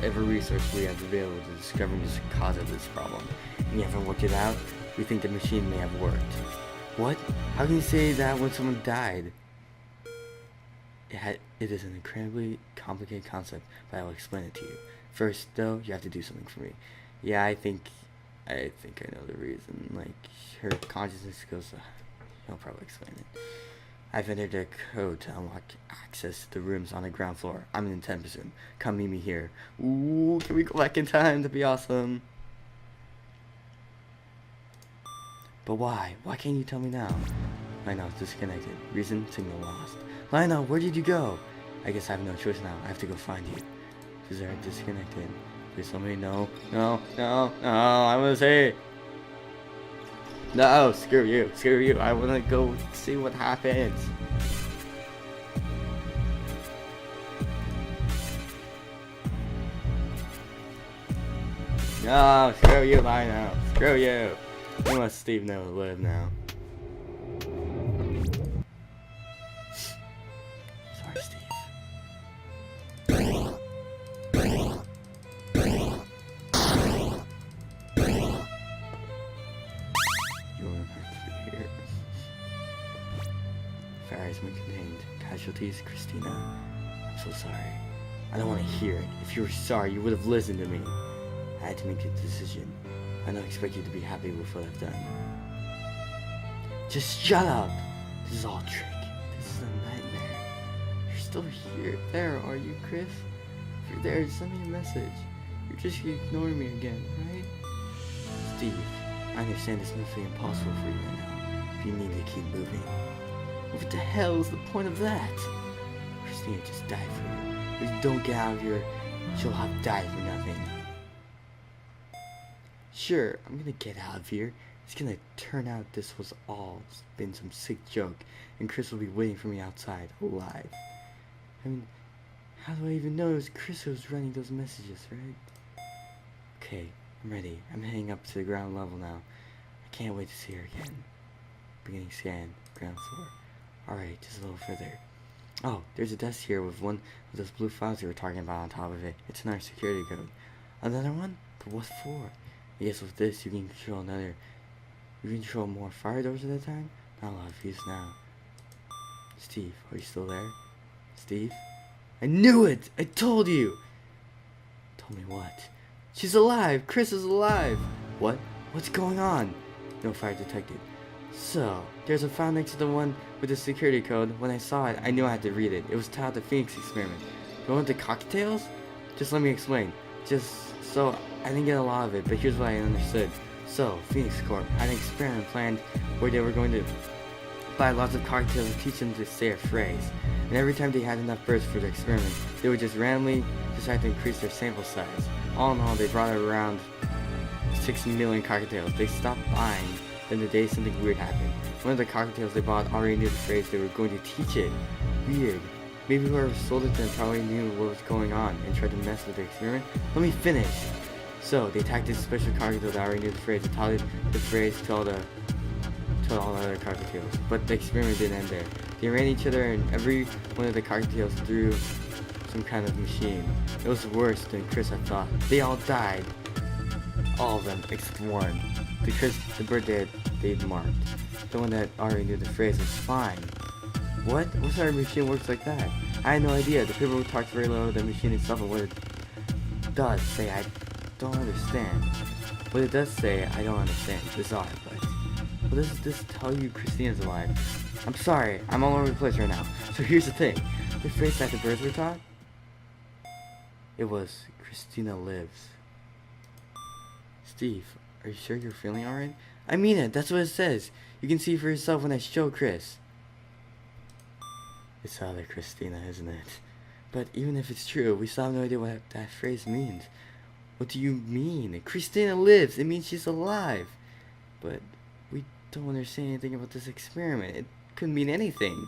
every resource we have available to discovering the cause of this problem. And you haven't worked it out? We think the machine may have worked. What? How can you say that when someone died? It is an incredibly complicated concept, but I will explain it to you. First, though, you have to do something for me. Yeah, I think I know the reason. Like, her consciousness goes... I'll probably explain it. I've entered a code to unlock access to the rooms on the ground floor. I'm in 10%. Come meet me here. Ooh, can we go back in time? That'd be awesome. But why? Why can't you tell me now? Lionel, disconnected. Reason, signal lost. Lionel, where did you go? I guess I have no choice now. I have to go find you. Cesar, disconnected. Please tell me no. I want to say it. No, screw you. I want to go see what happens. No, screw you, Lionel. Screw you. I want Steve know to live now. Sorry, Steve. Embarrassment contained. Casualties, Christina. I'm so sorry. I don't want to hear it. If you were sorry, you would have listened to me. I had to make a decision. I don't expect you to be happy with what I've done. Just shut up! This is all a trick. This is a nightmare. You're still here. There, are you, Chris? If you're there, send me a message. You're just ignoring me again, right? Steve, I understand this must be impossible for you right now. If you need to keep moving. What the hell is the point of that? Christina just died for you. If you don't get out of here, she'll have died for nothing. Sure, I'm gonna get out of here. It's gonna turn out this was all been some sick joke, and Chris will be waiting for me outside, alive. I mean, How do I even know it was Chris who was running those messages, right? Okay, I'm ready. I'm heading up to the ground level now. I can't wait to see her again. Beginning scan, ground floor. Alright, just a little further. Oh, there's a desk here with one of those blue files you were talking about on top of it. It's in our security code. Another one? But what for? I guess with this you can control more fire doors at a time? Not a lot of use now. Steve, are you still there? Steve? I knew it! I told you! Told me what? She's alive! Chris is alive! What? What's going on? No fire detected. So, there's a file next to the one with the security code. When I saw it, I knew I had to read it. It was titled the Phoenix Experiment. The one with the cocktails? Just let me explain. So, I didn't get a lot of it, but here's what I understood. So, Phoenix Corp had an experiment planned where they were going to buy lots of cocktails and teach them to say a phrase. And every time they had enough birds for the experiment, they would just randomly decide to increase their sample size. All in all, they brought around 6 million cocktails. They stopped buying. Then the day something weird happened. One of the cocktails they bought already knew the phrase they were going to teach it. Weird. Maybe whoever sold it to them probably knew what was going on and tried to mess with the experiment. Let me finish. So, they attacked this special cocktail that already knew the phrase and taught it the phrase to all the other cocktails. But the experiment didn't end there. They ran each other and every one of the cocktails through some kind of machine. It was worse than Chris had thought. They all died. All of them, except one. The bird they'd marked. The one that already knew the phrase was fine. What? What sort of machine works like that? I had no idea. The paper talked very low, the machine itself, and what it does say, I don't understand. What it does say, I don't understand. Bizarre, but... Well, does this tell you Christina's alive? I'm sorry, I'm all over the place right now. So here's the thing. The phrase that the birds were taught? It was, Christina lives. Steve, are you sure you're feeling alright? I mean it, that's what it says. You can see for yourself when I show Chris. It's other Christina, isn't it? But even if it's true, we still have no idea what that phrase means. What do you mean? Christina lives, it means she's alive. But we don't understand anything about this experiment. It couldn't mean anything.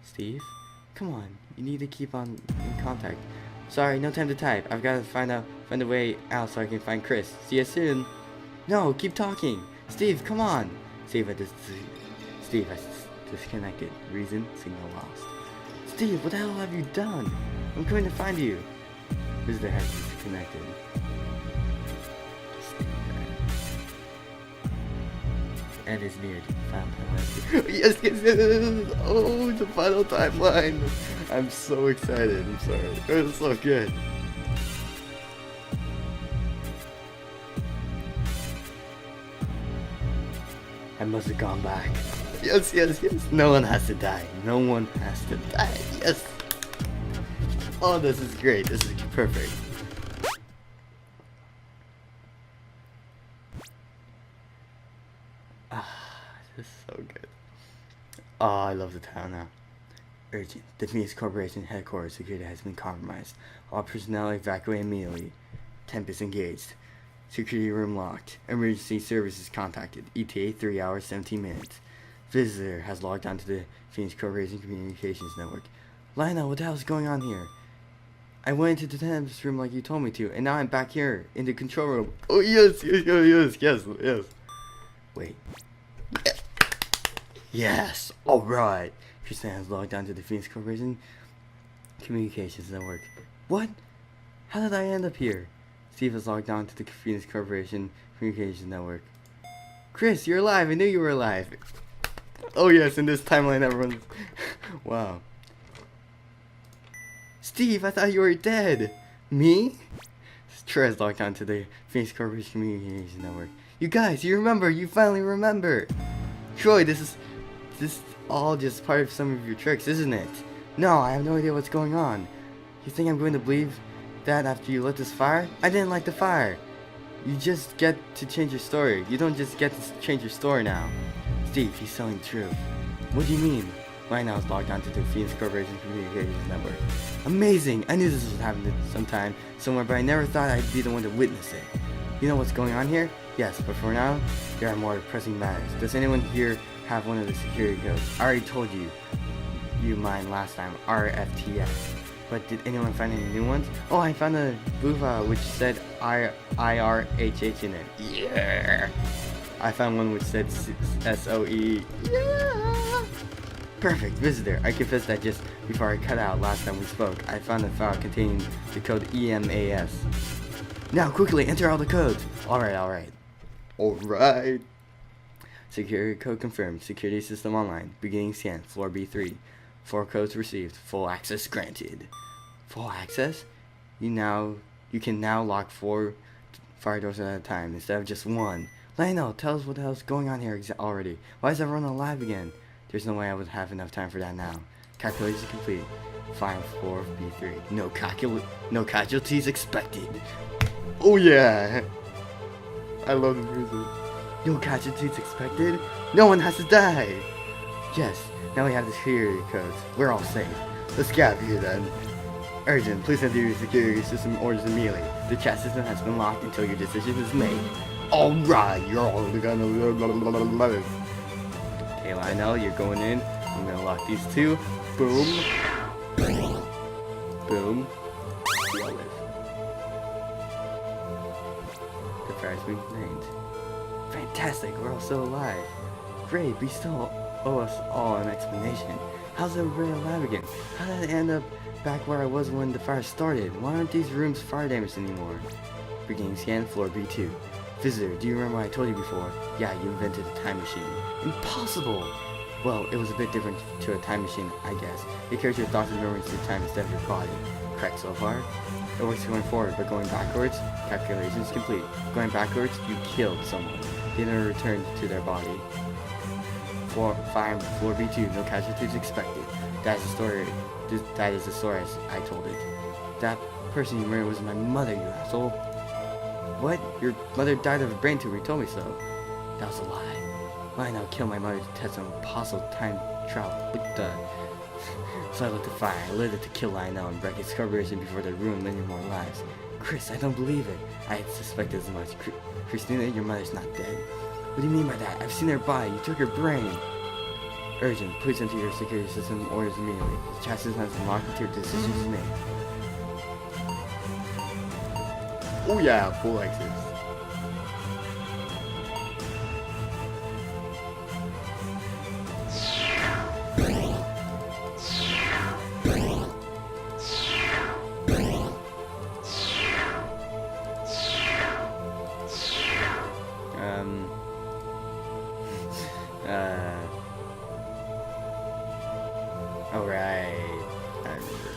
Steve, come on, you need to keep on in contact. Sorry, no time to type. I've got to find a way out so I can find Chris. See you soon. No, keep talking. Steve, come on. Steve, I disconnected. Reason, signal lost. Steve, what the hell have you done? I'm coming to find you. Visitor has disconnected. And is near the final timeline. Yes, yes, yes! Oh, the final timeline! I'm so excited. I'm sorry. It was so good. I must have gone back. Yes, yes, yes. No one has to die. No one has to die. Yes. Oh, this is great. This is perfect. This is so good. Oh, I love the town now. Urgent. The Phoenix Corporation headquarters security has been compromised. All personnel evacuate immediately. Tempest engaged. Security room locked. Emergency services contacted. ETA 3 hours 17 minutes. Visitor has logged on to the Phoenix Corporation Communications Network. Lionel, what the hell is going on here? I went into the Tempest room like you told me to, and now I'm back here in the control room. Oh yes, yes, yes, yes, yes. Wait. Yes. All right. Christina has logged on to the Phoenix Corporation Communications Network. What? How did I end up here? Steve has logged on to the Phoenix Corporation Communications Network. Chris, you're alive. I knew you were alive. Oh yes, in this timeline, everyone's... Wow. Steve, I thought you were dead. Me? Troy has logged on to the Phoenix Corporation Communications Network. You guys, you remember. You finally remember. Troy, this all just part of some of your tricks, isn't it? No, I have no idea what's going on. You think I'm going to believe that after you lit this fire? I didn't like the fire. You just get to change your story. You don't just get to change your story now. Steve, he's telling the truth. What do you mean? Right now is logged on to the Phoenix Corporation Communications Network. Amazing! I knew this would happen sometime, somewhere, but I never thought I'd be the one to witness it. You know what's going on here? Yes, but for now, there are more pressing matters. Does anyone here have one of the security codes? I already told you mine last time, RFTS. But did anyone find any new ones? Oh, I found a Buva which said IRHH in it. Yeah! I found one which said SOE. Yeah! Perfect, visitor. I confess that just before I cut out last time we spoke, I found a file containing the code EMAS. Now quickly enter all the codes. Alright. Security code confirmed. Security system online. Beginning scan. Floor B3. 4 codes received. Full access granted. Full access? You can now lock 4 fire doors at a time instead of just 1. Lionel, tell us what the hell's going on here already. Why is everyone alive again? There's no way I would have enough time for that now. Calculation complete. Find floor B3. No casualties expected. Oh yeah! I love the music. No casualties expected? No one has to die! Yes, now we have the security codes. We're all safe. Let's get out of here then. Urgent, please enter your security system orders immediately. The chat system has been locked until your decision is made. Alright, you're all gonna love it. Okay, Lionel, you're going in. I'm gonna lock these 2. Boom. Boom. Deal with. The fire's been named. Fantastic, we're all still alive. Great, we still owe us all an explanation. How's everybody alive again? How did I end up back where I was when the fire started? Why aren't these rooms fire damaged anymore? Beginning scan, floor B2. Visitor, do you remember what I told you before? Yeah, you invented a time machine. Impossible! Well, it was a bit different to a time machine, I guess. It carries your thoughts and memories through time instead of your body. Correct so far? It works going forward, but going backwards, calculations complete. Going backwards, you killed someone. They never returned to their body. Floor B2, no casualties expected. That is the story as I told it. That person you murdered was my mother, you asshole. What? Your mother died of a brain tumor, you told me so. That was a lie. Why now kill my mother to test on possible time travel? What the? So I lit the fire. I lit it to kill Lionel and break his corporation before they ruined many more lives. Chris, I don't believe it. I had suspected as much. Christina, your mother's not dead. What do you mean by that? I've seen her body. You took her brain. Urgent, please enter your security system orders immediately. The chat system has been locked until your decision is made. Oh yeah, full access. Alright. I remember.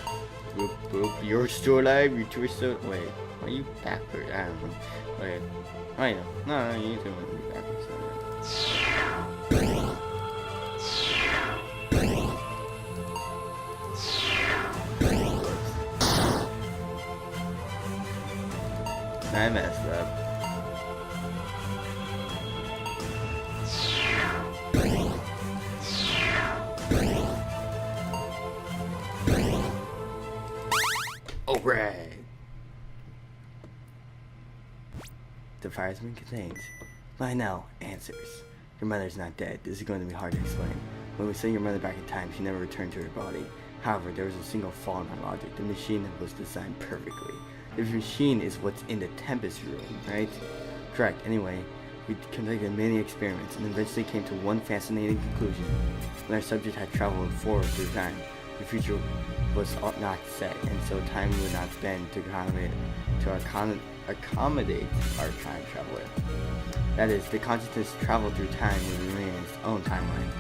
Boop, boop. You're still alive, you two are still. Wait, are you backward? I don't know. Wait. Oh, yeah. No, you need to be backwards. I messed up. Alright. The fire's been contained. Lionel, answers. Your mother's not dead. This is going to be hard to explain. When we sent your mother back in time, she never returned to her body. However, there was a single flaw in our logic. The machine was designed perfectly. The machine is what's in the Tempest room, right? Correct. Anyway, we conducted many experiments and eventually came to one fascinating conclusion. When our subject had traveled forward through time, the future was not set, and so time would not bend to accommodate our time traveler. That is, the consciousness traveled through time would remain in its own timeline.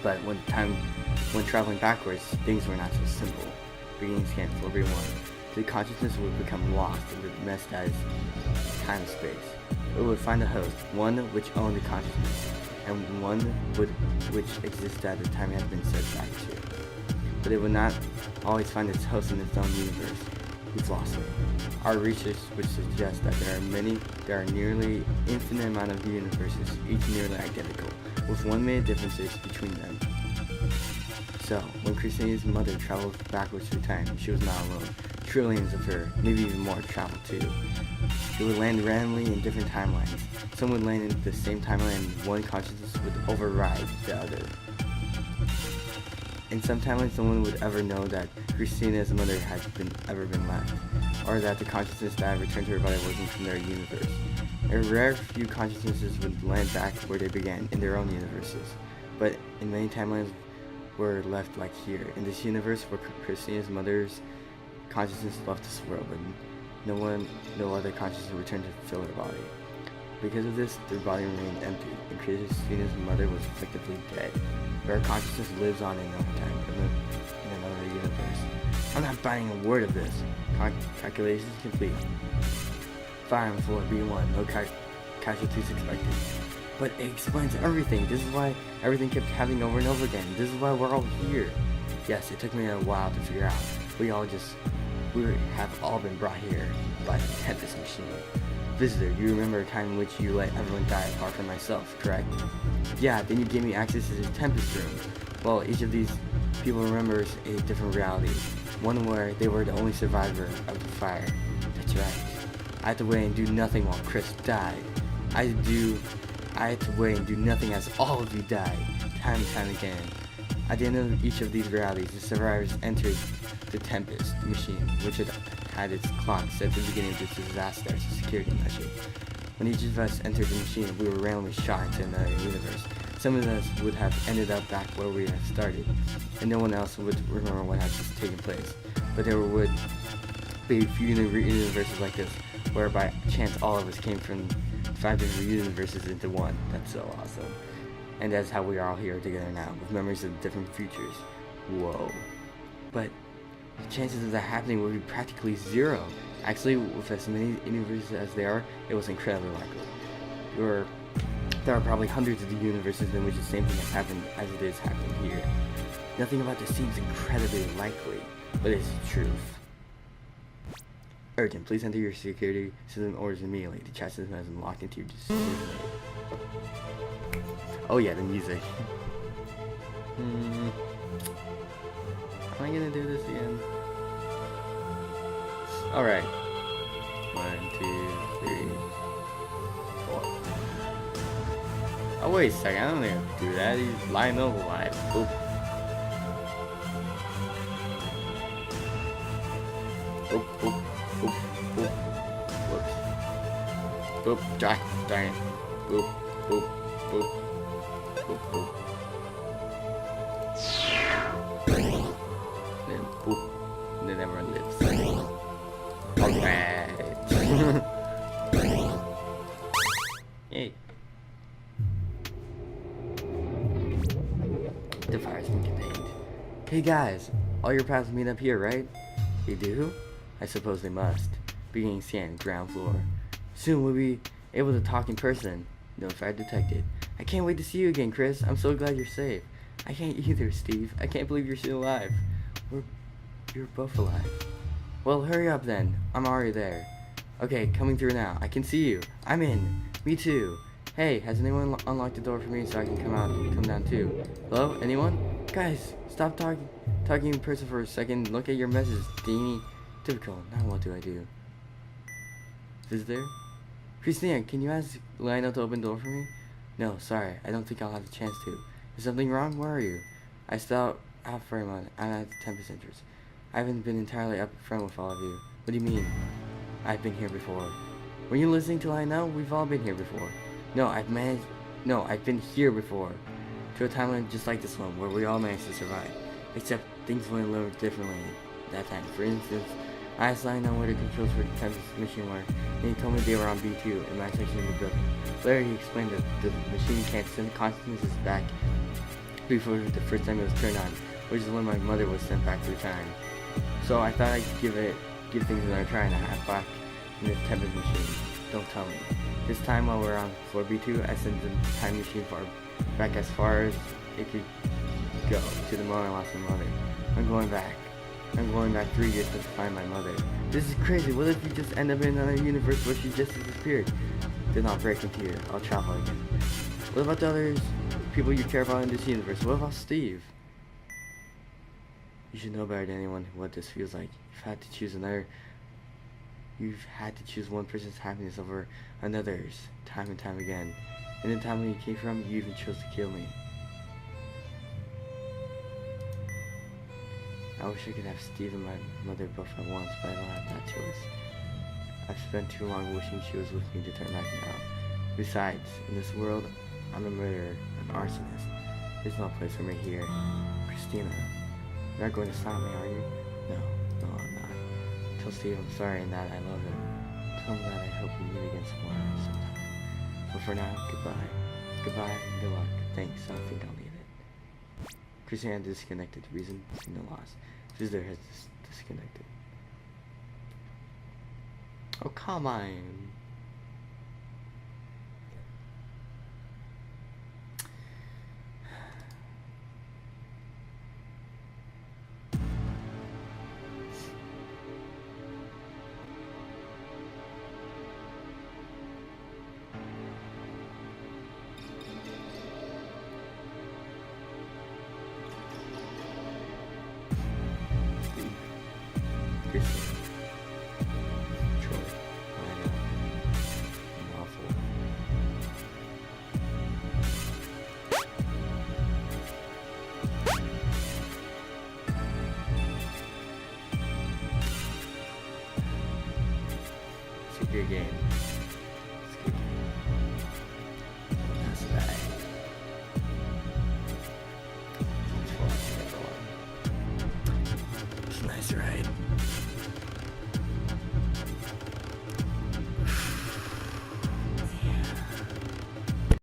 But when traveling backwards, things were not so simple. Beginning scan floor B1. The consciousness would become lost in the mess that is time and space. It would find a host, one which owned the consciousness, and one which existed at the time it had been set back to. But it would not always find its host in its own universe. We've lost it. Our research would suggest that there are nearly infinite amount of universes, each nearly identical, with 1 million differences between them. So, when Christina's mother traveled backwards through time, she was not alone. Trillions of her, maybe even more, traveled too. They would land randomly in different timelines. Some would land in the same timeline and one consciousness would override the other. In some timelines, no one would ever know that Christina's mother had ever been left, or that the consciousness that returned to her body wasn't from their universe. A rare few consciousnesses would land back where they began, in their own universes. But in many timelines were left like here. In this universe where Christina's mother's consciousness left this world, but no other consciousness returned to fill her body. Because of this, their body remained empty, and Christina's mother was effectively dead. But her consciousness lives on in another time, in another universe. I'm not buying a word of this. Calculations complete. Fire on floor B1, no casualties expected. But it explains everything. This is why everything kept happening over and over again. This is why we're all here. Yes, it took me a while to figure out. We have all been brought here by the Tempest machine. Visitor, you remember a time in which you let everyone die apart from myself, correct? Yeah, then you gave me access to the Tempest room. Well, each of these people remembers a different reality. One where they were the only survivor of the fire. That's right. I had to wait and do nothing while Chris died. I had to wait and do nothing as all of you died, time and time again. At the end of each of these realities, the survivors entered the Tempest machine, which had its clock set to the beginning of this disaster as a security measure. When each of us entered the machine, we were randomly shot into another universe. Some of us would have ended up back where we had started, and no one else would remember what had just taken place. But there would be a few universes like this, where by chance all of us came from 5 different universes into one. That's so awesome. And that's how we are all here together now, with memories of different futures. Whoa. But the chances of that happening would be practically zero. Actually, with as many universes as there are, it was incredibly likely. There are probably hundreds of the universes in which the same thing has happened as it is happening here. Nothing about this seems incredibly likely, but it's the truth. Urgent, please enter your security system orders immediately. The chat system has been locked into your decision. Oh yeah, the music. Am I gonna do this again? Alright. 1, 2, 3, 4. Oh wait a second, I don't think I have to do that. He's lying over live. Boop. Boop, boop, boop, boop. Whoops. Boop, darn it. Boop, boop, boop. Boop, boop. Then boop. And then everyone lives. Alright. Yay. The fire's been contained. Hey guys, all your paths meet up here, right? They do? I suppose they must. Beginning scan, ground floor. Soon we'll be able to talk in person. No fire detected. I can't wait to see you again, Chris. I'm so glad you're safe. I can't either, Steve. I can't believe you're still alive. You're both alive. Well, hurry up then. I'm already there. Okay, coming through now. I can see you. I'm in. Me too. Hey, has anyone unlocked the door for me so I can come down too? Hello? Anyone? Guys, stop talking in person for a second. Look at your messages. Danny. Typical. Now what do I do? Visitor? Christina, can you ask Lionel to open the door for me? No, sorry. I don't think I'll have the chance to. Is something wrong? Where are you? I still out for a month. I'm at the Tempest entrance. I haven't been entirely up front with all of you. What do you mean? I've been here before. Were you listening to Lionel? We've all been here before. No, I've been here before. To a timeline just like this one, where we all managed to survive. Except things went a little differently that time. For instance, I asked Lionel where the controls for the Tempest machine were, and he told me they were on B2 in my section of the building. Later he explained that the machine can't send consciousness back before the first time it was turned on, which is when my mother was sent back through time. So I thought I'd give things another try and a half back in the Tempest machine. Don't tell me. This time while we're on floor B2, I sent the time machine back as far as it could go, to the moment I lost my mother. I'm going back 3 years to find my mother. This is crazy. What if we just end up in another universe where she just disappeared? Then I'll break into here. I'll travel again. What about the other people you care about in this universe? What about Steve? You should know better than anyone what this feels like. You've had to choose one person's happiness over another's time and time again. And the time when you came from, you even chose to kill me. I wish I could have Steve and my mother both at once, but I don't have that choice. I've spent too long wishing she was with me to turn back now. Besides, in this world, I'm a murderer, an arsonist. There's no place for me here. Christina, you're not going to stop me, are you? No, I'm not. Tell Steve I'm sorry and that I love him. Tell him that I hope we meet again sometime. But for now, goodbye. Goodbye and good luck. Thanks, I don't think I'll need it. Christina disconnected. Reason, signal lost. Visitor has disconnected. Oh, come on. Secure game.